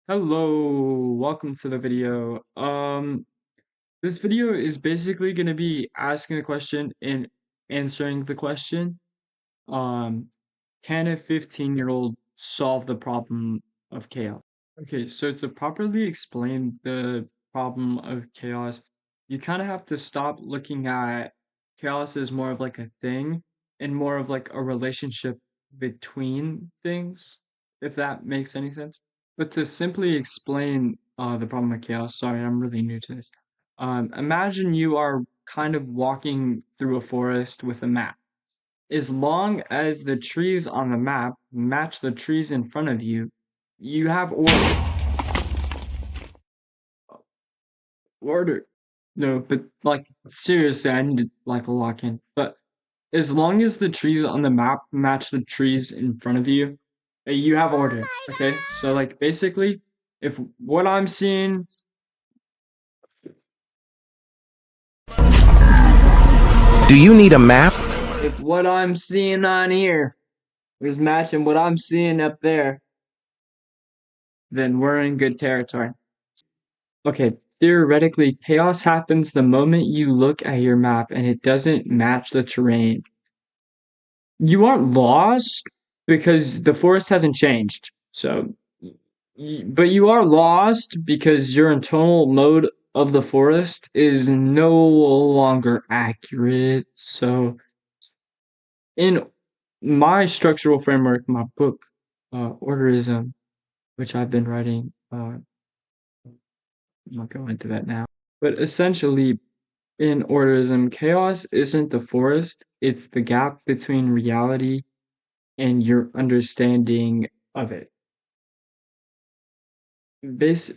Hello, welcome to the video. This video is basically going to be asking the question and answering the question. Um, can a 15-year-old solve the problem of chaos? Okay, so to properly explain the problem of chaos, you kind of have to stop looking at chaos as more of like a thing and more of like a relationship between things, if that makes any sense. But to simply explain the problem of chaos, sorry, I'm really new to this. Imagine you are kind of walking through a forest with a map. As long as the trees on the map match the trees in front of you, you have order. Order. No, but like seriously, I need to like lock in. But as long as the trees on the map match the trees in front of you, you have Oh order. my Okay? So like basically, if what I'm seeing, Do you need a map? if what I'm seeing on here is matching what I'm seeing up there, then we're in good territory. Okay, theoretically, chaos happens the moment you look at your map and it doesn't match the terrain. You aren't lost because the forest hasn't changed. But you are lost because your internal mode of the forest is no longer accurate. So, in my structural framework, my book, Orderism, which I've been writing, I'm not going into that now. But essentially, in Orderism, chaos isn't the forest, it's the gap between reality and your understanding of it.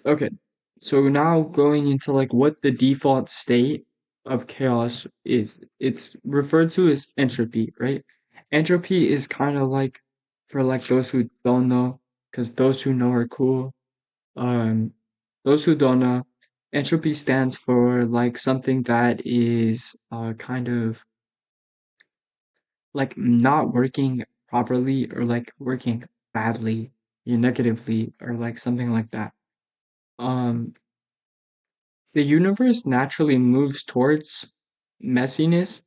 Okay, so now going into like what the default state of chaos is. It's referred to as entropy, right? Entropy is kind of like, for like those who don't know, because those who know are cool. Um, those who don't know, entropy stands for like something that is kind of like not working properly or like working badly, negatively, or like something like that. Um, the universe naturally moves towards messiness.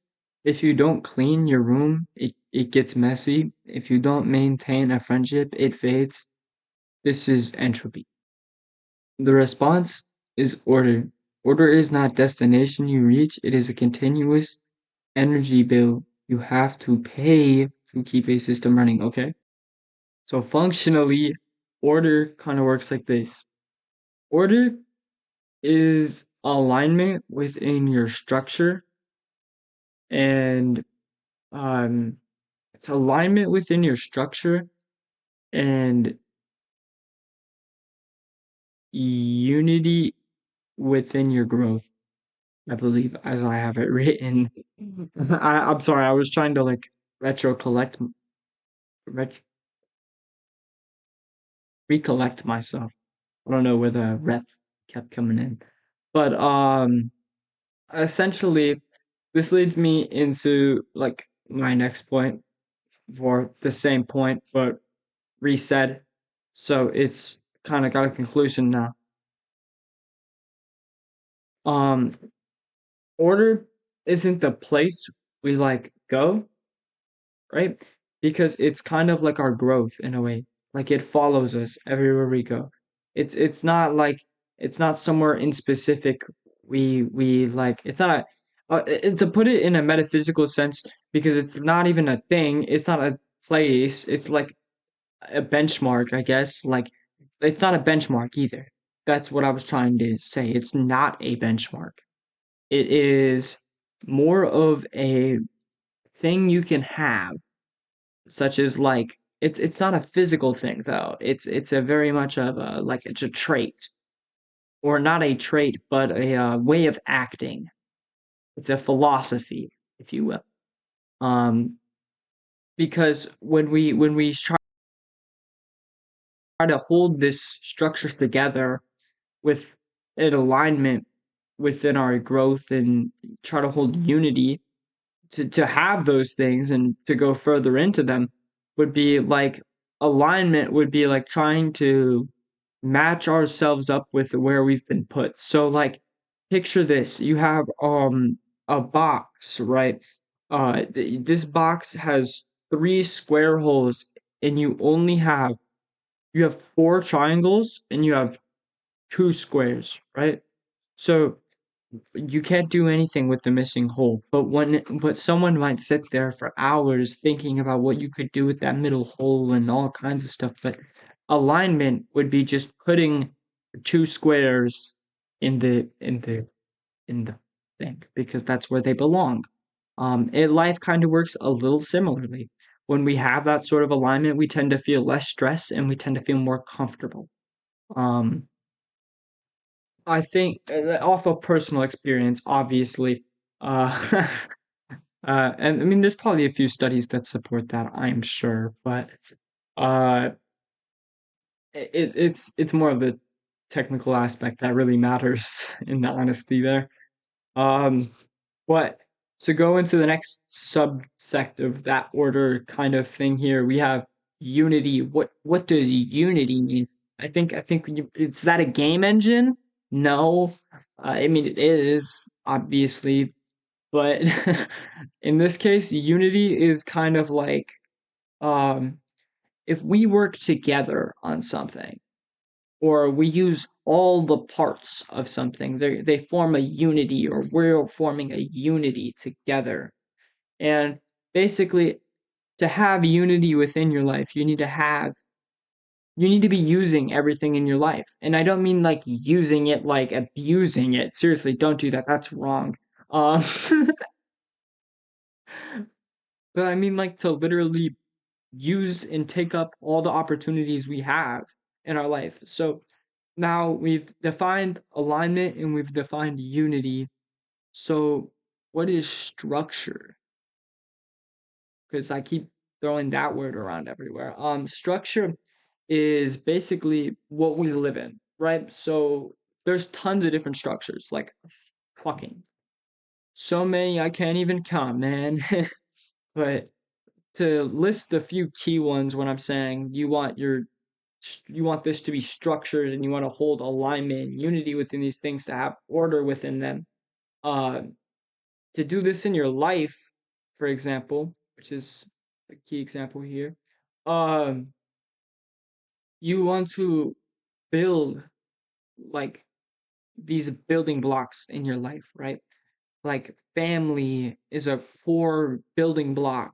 If you don't clean your room, it gets messy. If you don't maintain a friendship, it fades. This is entropy. The response is order. Order is not destination you reach, it is a continuous energy bill you have to pay to keep a system running, okay? So functionally, order kind of works like this. Order is alignment within your structure and um it's alignment within your structure and unity within your growth, I believe, as I have it written. I'm sorry, I was trying to like retro collect ret- recollect myself. I don't know where the rep kept coming in. But essentially this leads me into like my next point for the same point but reset. So it's kind of got a conclusion now. Um Order isn't the place we like go, right? Because it's kind of like our growth in a way. Like it follows us everywhere we go. It's not like it's not somewhere in specific we like it's not to put it in a metaphysical sense because it's not even a thing, it's not a place, it's like a benchmark, I guess. Like it's not a benchmark either. That's what I was trying to say. It's not a benchmark. It is more of a thing you can have, such as like it's not a physical thing though. It's a very much of a like it's a trait or not a trait, but a way of acting. It's a philosophy, if you will. Um, because when we try to hold this structure together with an alignment within our growth and try to hold unity to have those things and to go further into them would be like alignment would be like trying to match ourselves up with where we've been put. So like picture this, you have a box, right? This box has three square holes and you have four triangles and you have two squares, right? So you can't do anything with the missing hole. But someone might sit there for hours thinking about what you could do with that middle hole and all kinds of stuff. But alignment would be just putting two squares in the thing because that's where they belong. Life kind of works a little similarly. When we have that sort of alignment, we tend to feel less stress and we tend to feel more comfortable. Um, I think off of personal experience, obviously, uh, and I mean, there's probably a few studies that support that, I'm sure, but uh, it's more of the technical aspect that really matters in the honesty there. Um, but to go into the next subsect of that order kind of thing here, we have Unity. What does Unity mean? Is that a game engine? No. I mean it is, obviously, but in this case, Unity is kind of like um if we work together on something or we use all the parts of something, they form a unity, or we're forming a unity together. And basically, to have unity within your life, you need to be using everything in your life. And I don't mean like using it like abusing it. Seriously, don't do that. That's wrong. Um, but I mean like to literally use and take up all the opportunities we have in our life. So now we've defined alignment and we've defined unity. So what is structure? Because I keep throwing that word around everywhere. Structure is basically what we live in, right? So there's tons of different structures, like fucking so many I can't even count, man. But to list a few key ones when I'm saying you want this to be structured and you want to hold alignment, unity within these things, to have order within them. Uh, to do this in your life, for example, which is a key example here, um, you want to build like these building blocks in your life, right? Like family is a core building block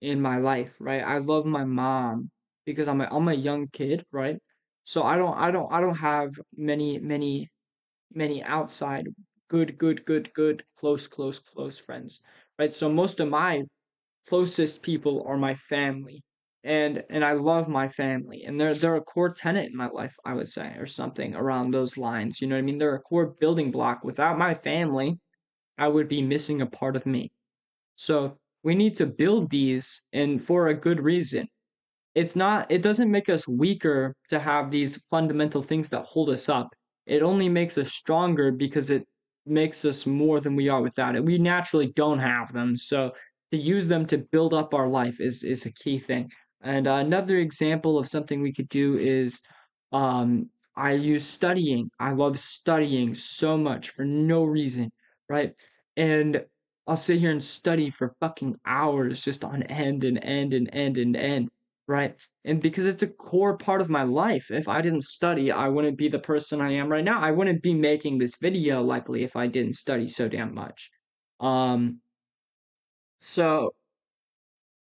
in my life, right? I love my mom because I'm a young kid, right? So I don't have many outside good close friends, right? So most of my closest people are my family. And I love my family. And they're a core tenet in my life, I would say, or something around those lines. You know what I mean? They're a core building block. Without my family, I would be missing a part of me. So we need to build these, and for a good reason. It doesn't make us weaker to have these fundamental things that hold us up. It only makes us stronger because it makes us more than we are without it. We naturally don't have them, so to use them to build up our life is a key thing. And another example of something we could do is I use studying. I love studying so much for no reason, right? And I'll sit here and study for fucking hours just on end and end and end and end, right? And because it's a core part of my life. If I didn't study, I wouldn't be the person I am right now. I wouldn't be making this video likely if I didn't study so damn much. Um, so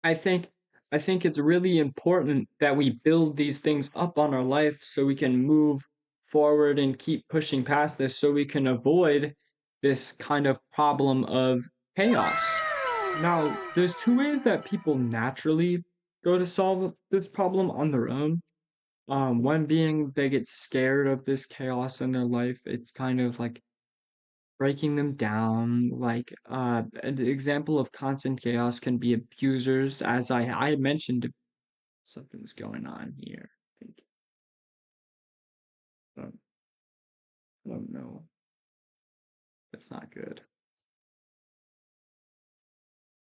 I think I think it's really important that we build these things up on our life so we can move forward and keep pushing past this so we can avoid this kind of problem of chaos. Now, there's two ways that people naturally go to solve this problem on their own. One being they get scared of this chaos in their life. It's kind of like breaking them down. Like an example of constant chaos can be abusers, as I mentioned. Something's going on here. I don't, I don't know. That's not good.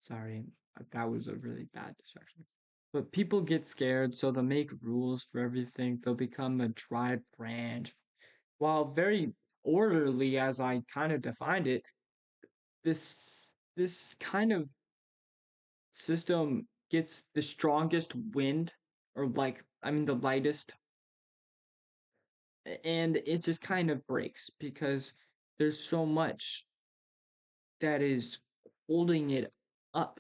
Sorry, that was a really bad distraction. But people get scared, so they'll make rules for everything. They'll become a tribe branch. While very orderly, as I kind of defined it, this kind of system gets the strongest wind, or like, I mean, the lightest, and it just kind of breaks because there's so much that is holding it up,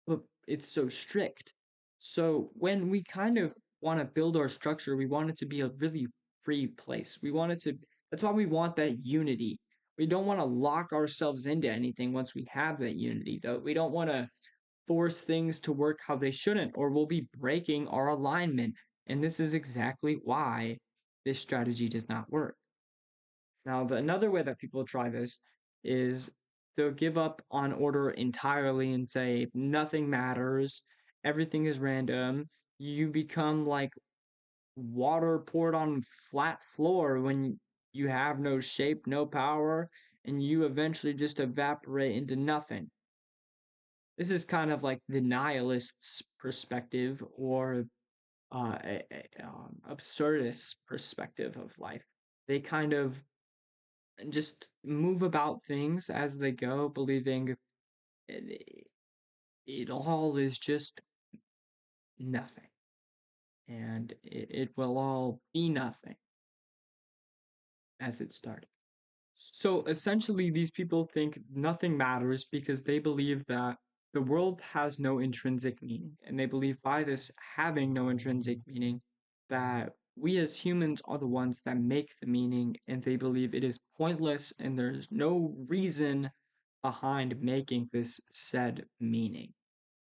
but it's so strict. So when we kind of want to build our structure, we want it to be a really free place. We want it to, that's why we want that unity. We don't want to lock ourselves into anything once we have that unity, though. We don't want to force things to work how they shouldn't, or we'll be breaking our alignment. And this is exactly why this strategy does not work. Now, another way that people try this is they'll give up on order entirely and say nothing matters, everything is random. You become like water poured on flat floor when you have no shape, no power, and you eventually just evaporate into nothing. This is kind of like the nihilist's perspective, or absurdist perspective of life. They kind of just move about things as they go, believing it, it all is just nothing, and it will all be nothing as it started. So essentially, these people think nothing matters because they believe that the world has no intrinsic meaning, and they believe by this having no intrinsic meaning that we as humans are the ones that make the meaning, and they believe it is pointless and there's no reason behind making this said meaning.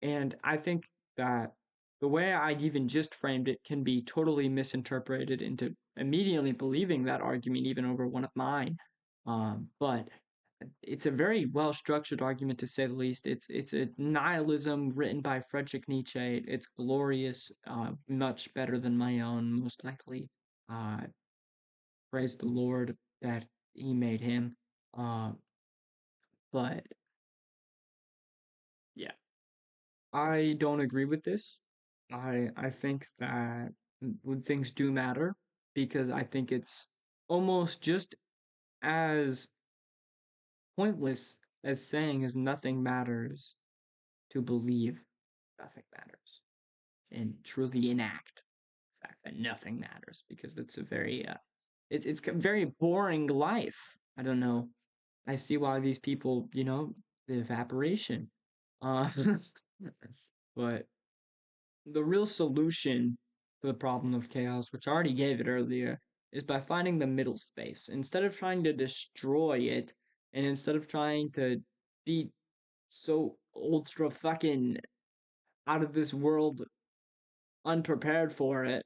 And I think that the way I even just framed it can be totally misinterpreted into immediately believing that argument, even over one of mine. But it's a very well structured argument, to say the least. It's a nihilism written by Friedrich Nietzsche. It's glorious, much better than my own, most likely. Uh, Praise the Lord that he made him. Uh, but yeah. I don't agree with this. I think that when things do matter, because I think it's almost just as pointless as saying is nothing matters to believe nothing matters and truly enact the fact that nothing matters, because it's a very it's a very boring life. I don't know. I see why these people, the evaporation. Uh, but the real solution to the problem of chaos, which I already gave it earlier, is by finding the middle space. Instead of trying to destroy it, and instead of trying to be so ultra fucking out of this world, unprepared for it,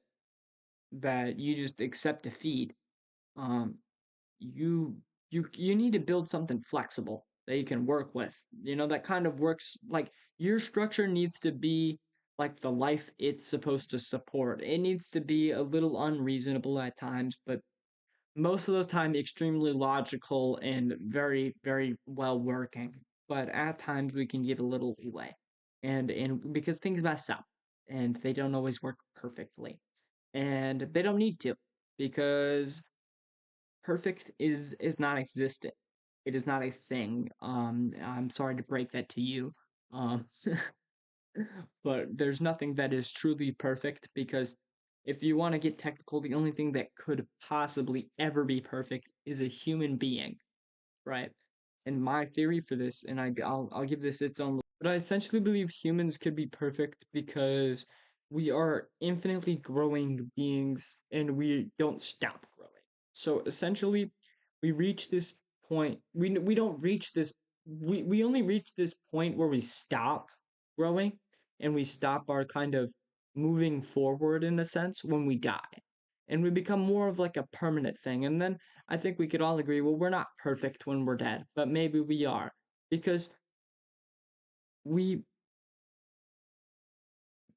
that you just accept defeat, um, you you need to build something flexible that you can work with. That kind of works. Like, your structure needs to be like the life it's supposed to support. It needs to be a little unreasonable at times, but most of the time extremely logical and very, very well working. But at times we can give a little leeway. And because things mess up and they don't always work perfectly. And they don't need to, because perfect is not existent. It is not a thing. I'm sorry to break that to you. Um, but there's nothing that is truly perfect, because if you want to get technical, the only thing that could possibly ever be perfect is a human being, right? And my theory for this, and I'll give this its own, but I essentially believe humans could be perfect because we are infinitely growing beings and we don't stop growing. So essentially, we reach this point. We don't reach this. We only reach this point where we stop growing and we stop our kind of moving forward, in a sense, when we die, and we become more of like a permanent thing. And then I think we could all agree, well, we're not perfect when we're dead, but maybe we are, because we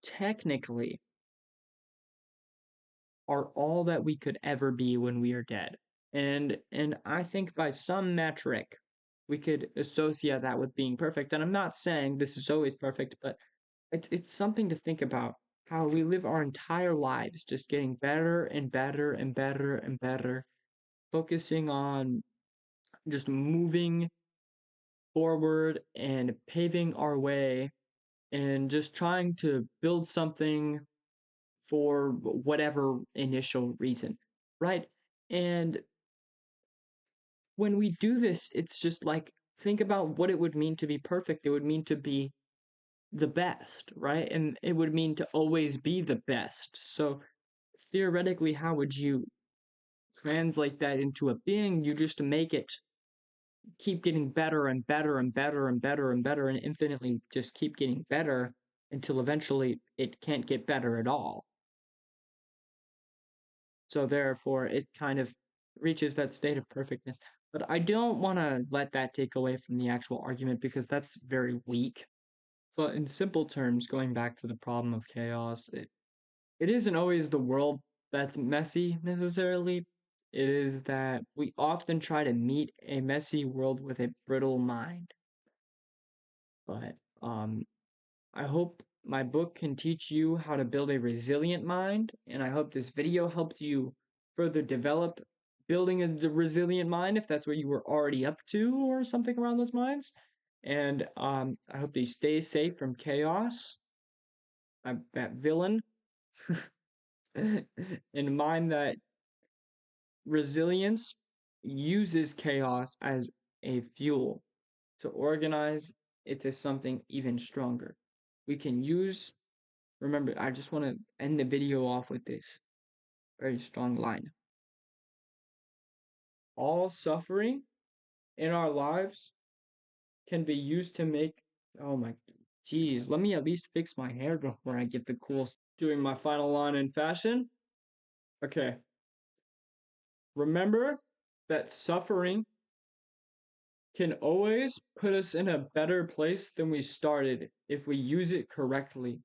technically are all that we could ever be when we are dead. And I think by some metric we could associate that with being perfect. And I'm not saying this is always perfect, but it's something to think about. how we live our entire lives just getting better and better and better and better, focusing on just moving forward and paving our way and just trying to build something for whatever initial reason, right? And when we do this, it's just like, think about what it would mean to be perfect. It would mean to be the best, right? And it would mean to always be the best. So theoretically, how would you translate that into a being? You just make it keep getting better and better and better and better and better and infinitely just keep getting better until eventually it can't get better at all. So therefore, it kind of reaches that state of perfectness. But I don't want to let that take away from the actual argument because that's very weak. But in simple terms, going back to the problem of chaos, it isn't always the world that's messy necessarily. It is that we often try to meet a messy world with a brittle mind. But I hope my book can teach you how to build a resilient mind, and I hope this video helped you further develop building a resilient mind if that's what you were already up to or something around those lines. And I hope that you stay safe from chaos, that villain, and mind that resilience uses chaos as a fuel to organize it to something even stronger. We can use, remember, I just want to end the video off with this very strong line. All suffering in our lives can be used to make, oh my, geez, let me at least fix my hair before I get the cool, doing my final line in fashion. Okay. Remember that suffering can always put us in a better place than we started if we use it correctly.